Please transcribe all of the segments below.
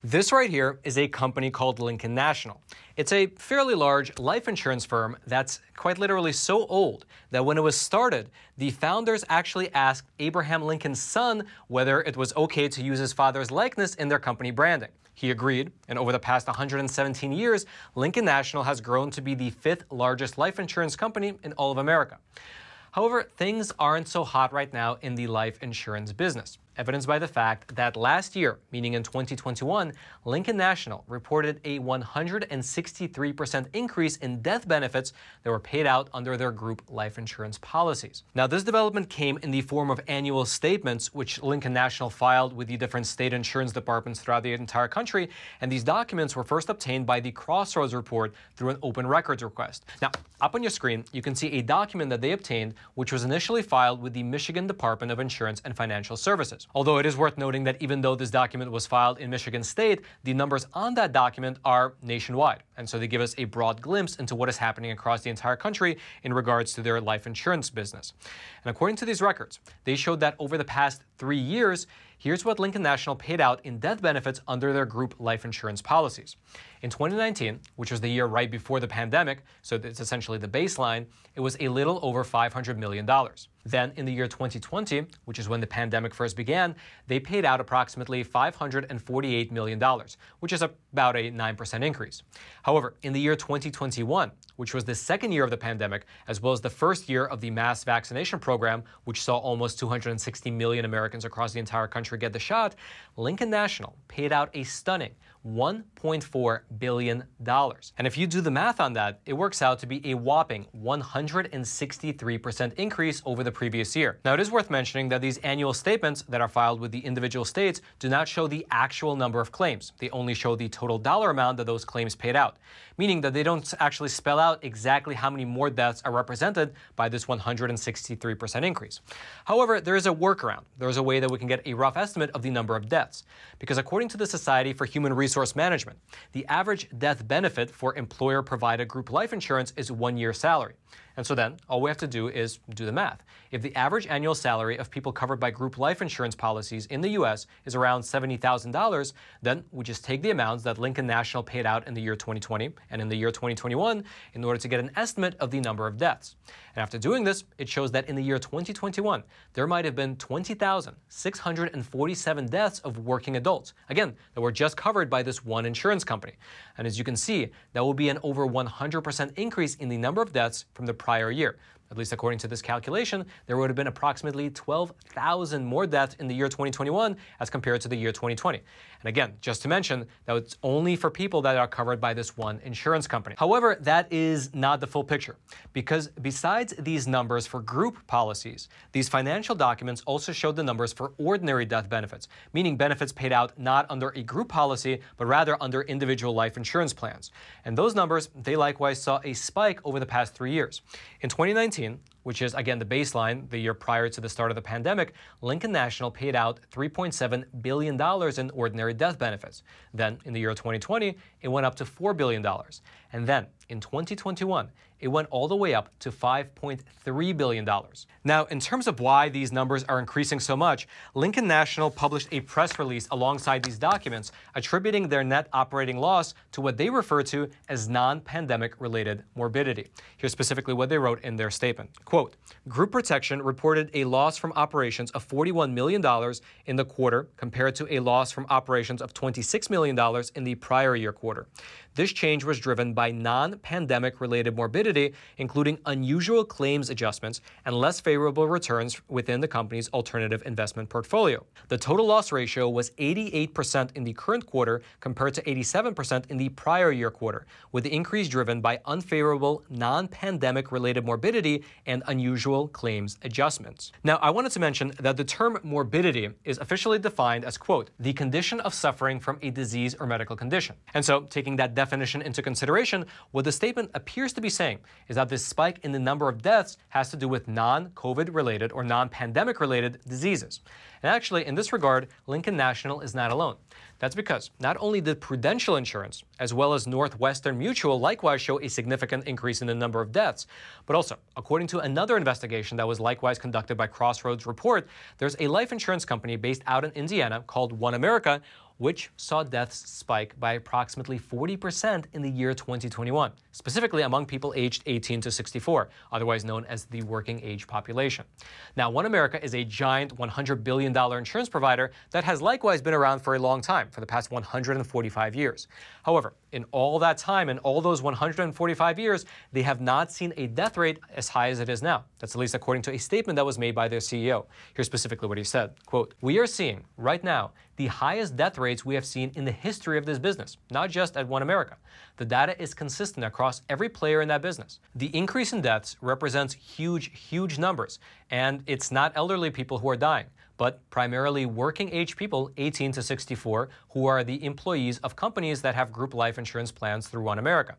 This right here is a company called Lincoln National. It's a fairly large life insurance firm that's quite literally so old that when it was started, the founders actually asked Abraham Lincoln's son whether it was okay to use his father's likeness in their company branding. He agreed, and over the past 117 years, Lincoln National has grown to be the 5th largest life insurance company in all of America. However, things aren't so hot right now in the life insurance business, evidenced by the fact that last year, meaning in 2021, Lincoln National reported a 163% increase in death benefits that were paid out under their group life insurance policies. Now, this development came in the form of annual statements, which Lincoln National filed with the different state insurance departments throughout the entire country, and these documents were first obtained by the Crossroads report through an open records request. Now, up on your screen, you can see a document that they obtained, which was initially filed with the Michigan Department of Insurance and Financial Services. Although it is worth noting that even though this document was filed in Michigan State, the numbers on that document are nationwide. And so they give us a broad glimpse into what is happening across the entire country in regards to their life insurance business. And according to these records, they showed that over the past 3 years, here's what Lincoln National paid out in death benefits under their group life insurance policies. In 2019, which was the year right before the pandemic, so it's essentially the baseline, it was a little over $500 million. Then in the year 2020, which is when the pandemic first began, they paid out approximately $548 million, which is about a 9% increase. However, in the year 2021, which was the second year of the pandemic, as well as the first year of the mass vaccination program, which saw almost 260 million Americans across the entire country get the shot, Lincoln National paid out a stunning $1.4 billion. And if you do the math on that, it works out to be a whopping 163% increase over the previous year. Now, it is worth mentioning that these annual statements that are filed with the individual states do not show the actual number of claims. They only show the total dollar amount that those claims paid out, meaning that they don't actually spell out exactly how many more deaths are represented by this 163% increase. However, there is a workaround. There is a way that we can get a rough estimate of the number of deaths, because according to the Society for Human Resource Management, the average death benefit for employer-provided group life insurance is 1 year's salary. And so then all we have to do is do the math. If the average annual salary of people covered by group life insurance policies in the U.S. is around $70,000, then we just take the amounts that Lincoln National paid out in the year 2020 and in the year 2021 in order to get an estimate of the number of deaths. And after doing this, it shows that in the year 2021, there might have been 20,647 deaths of working adults, again, that were just covered by this one insurance company. And as you can see, that will be an over 100% increase in the number of deaths from the prior year. At least according to this calculation, there would have been approximately 12,000 more deaths in the year 2021 as compared to the year 2020. And again, just to mention that it's only for people that are covered by this one insurance company. However, that is not the full picture, because besides these numbers for group policies, these financial documents also showed the numbers for ordinary death benefits, meaning benefits paid out not under a group policy, but rather under individual life insurance plans. And those numbers, they likewise saw a spike over the past 3 years. In 2019, which is, again, the baseline, the year prior to the start of the pandemic, Lincoln National paid out $3.7 billion in ordinary death benefits. Then, in the year 2020, it went up to $4 billion. And then, in 2021, it went all the way up to $5.3 billion. Now, in terms of why these numbers are increasing so much, Lincoln National published a press release alongside these documents attributing their net operating loss to what they refer to as non-pandemic related morbidity. Here's specifically what they wrote in their statement. Quote, Group Protection reported a loss from operations of $41 million in the quarter compared to a loss from operations of $26 million in the prior year quarter. This change was driven by non-pandemic related morbidity, including unusual claims adjustments and less favorable returns within the company's alternative investment portfolio. The total loss ratio was 88% in the current quarter compared to 87% in the prior year quarter, with the increase driven by unfavorable non-pandemic related morbidity and unusual claims adjustments. Now, I wanted to mention that the term morbidity is officially defined as, quote, the condition of suffering from a disease or medical condition. And so, taking that definition into consideration, what the statement appears to be saying is that this spike in the number of deaths has to do with non-COVID related or non-pandemic related diseases. And actually, in this regard, Lincoln National is not alone. That's because not only did Prudential Insurance, as well as Northwestern Mutual, likewise show a significant increase in the number of deaths, but also, according to another investigation that was likewise conducted by Crossroads Report, there's a life insurance company based out in Indiana called OneAmerica. which saw deaths spike by approximately 40% in the year 2021, specifically among people aged 18 to 64, otherwise known as the working age population. Now, OneAmerica is a giant $100 billion insurance provider that has likewise been around for a long time, for the past 145 years. However, in all that time, in all those 145 years, they have not seen a death rate as high as it is now. That's at least according to a statement that was made by their CEO. Here's specifically what he said, quote, "We are seeing right now the highest death rates we have seen in the history of this business, not just at OneAmerica. The data is consistent across every player in that business. The increase in deaths represents huge numbers, and it's not elderly people who are dying, but primarily working age people 18 to 64 who are the employees of companies that have group life insurance plans through OneAmerica.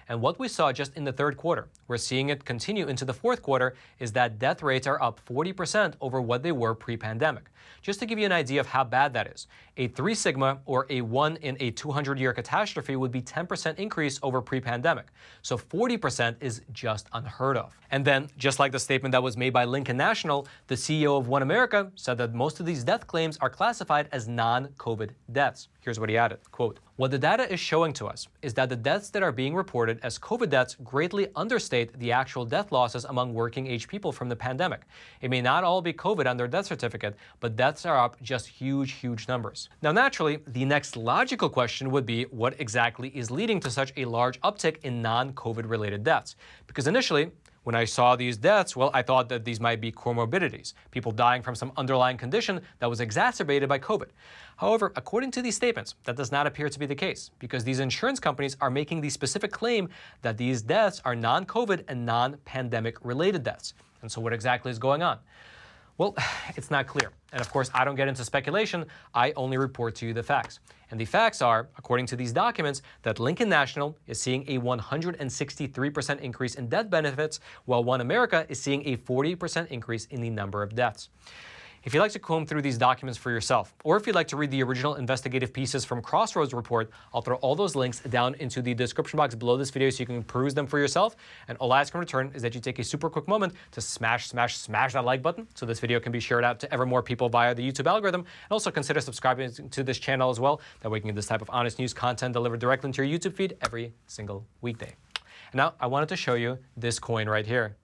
And what we saw just in the third quarter, we're seeing it continue into the fourth quarter, is that death rates are up 40% over what they were pre-pandemic. Just to give you an idea of how bad that is, a 3 sigma or a 1 in a 200-year catastrophe would be 10% increase over pre-pandemic. So 40% is just unheard of. And then, just like the statement that was made by Lincoln National, the CEO of OneAmerica said that most of these death claims are classified as non-COVID deaths. Here's what he added, quote, "What the data is showing to us is that the deaths that are being reported as COVID deaths greatly understate the actual death losses among working age people from the pandemic. It may not all be COVID on their death certificate, but deaths are up just huge numbers." Now, naturally, the next logical question would be what exactly is leading to such a large uptick in non-COVID related deaths? Because initially, when I saw these deaths, well, I thought that these might be comorbidities, people dying from some underlying condition that was exacerbated by COVID. However, according to these statements, that does not appear to be the case, because these insurance companies are making the specific claim that these deaths are non-COVID and non-pandemic related deaths. And so what exactly is going on? Well, it's not clear. And of course, I don't get into speculation. I only report to you the facts. And the facts are, according to these documents, that Lincoln National is seeing a 163% increase in death benefits, while OneAmerica is seeing a 40% increase in the number of deaths. If you'd like to comb through these documents for yourself, or if you'd like to read the original investigative pieces from Crossroads Report, I'll throw all those links down into the description box below this video so you can peruse them for yourself. And all I ask in return is that you take a super quick moment to smash that like button so this video can be shared out to ever more people via the YouTube algorithm. And also consider subscribing to this channel as well. That way you can get this type of honest news content delivered directly into your YouTube feed every single weekday. And now I wanted to show you this coin right here.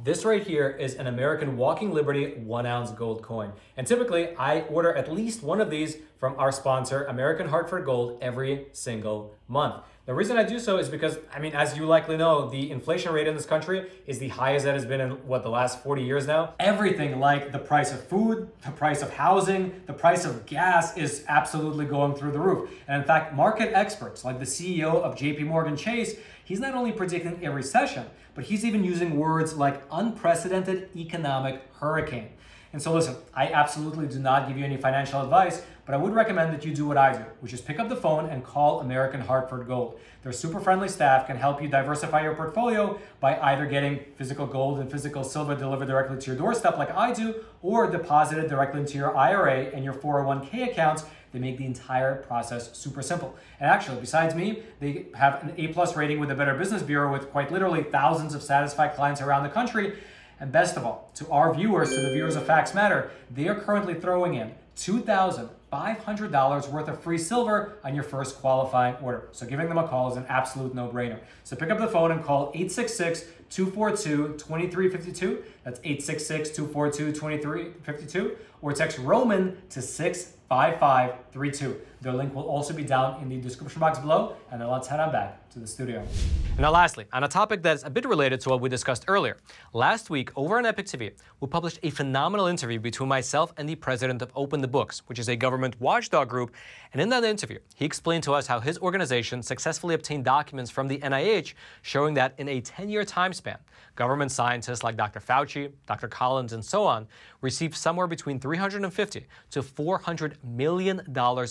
This right here is an American Walking Liberty 1 ounce gold coin. And typically I order at least one of these from our sponsor, American Hartford Gold, every single month. The reason I do so is because, as you likely know, the inflation rate in this country is the highest that has been in, the last 40 years now. Everything like the price of food, the price of housing, the price of gas is absolutely going through the roof. And in fact, market experts like the CEO of JP Chase, he's not only predicting a recession, but he's even using words like unprecedented economic hurricane. And so listen, I absolutely do not give you any financial advice, but I would recommend that you do what I do, which is pick up the phone and call American Hartford Gold. Their super friendly staff can help you diversify your portfolio by either getting physical gold and physical silver delivered directly to your doorstep like I do, or deposited directly into your IRA and your 401k accounts. They make the entire process super simple. And actually, besides me, they have an A+ rating with the Better Business Bureau with quite literally thousands of satisfied clients around the country. And best of all, to our viewers, to the viewers of Facts Matter, they are currently throwing in $2,500 worth of free silver on your first qualifying order. So giving them a call is an absolute no-brainer. So pick up the phone and call 866-242-2352. That's 866-242-2352. Or text Roman to 65532. Their link will also be down in the description box below. And now let's head on back to the studio. And now lastly, on a topic that's a bit related to what we discussed earlier. Last week, over on Epoch TV, we published a phenomenal interview between myself and the president of Open the Books, which is a government watchdog group. And in that interview, he explained to us how his organization successfully obtained documents from the NIH showing that in a 10-year time span, government scientists like Dr. Fauci, Dr. Collins, and so on received somewhere between $350 to $400 million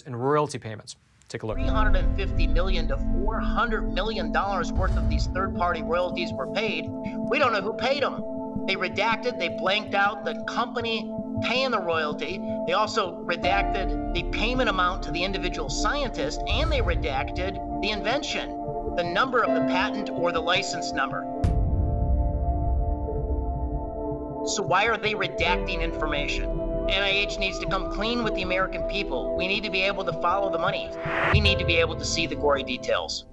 in royalty payments. Take a look. $350 million to $400 million worth of these third-party royalties were paid. We don't know who paid them. They redacted, they blanked out the company paying the royalty. They also redacted the payment amount to the individual scientist, and they redacted the invention, the number of the patent or the license number. So why are they redacting information? NIH needs to come clean with the American people. We need to be able to follow the money. We need to be able to see the gory details.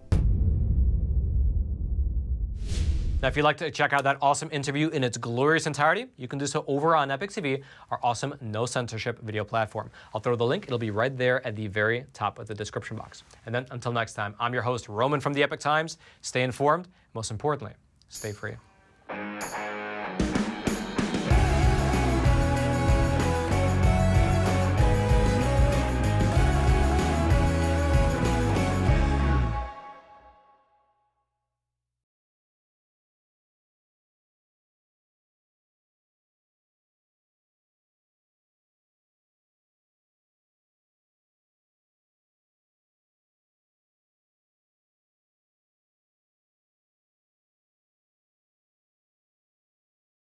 Now, if you'd like to check out that awesome interview in its glorious entirety, you can do so over on Epoch TV, our awesome no-censorship video platform. I'll throw the link. It'll be right there at the very top of the description box. And then, until next time, I'm your host, Roman from the Epoch Times. Stay informed. Most importantly, stay free.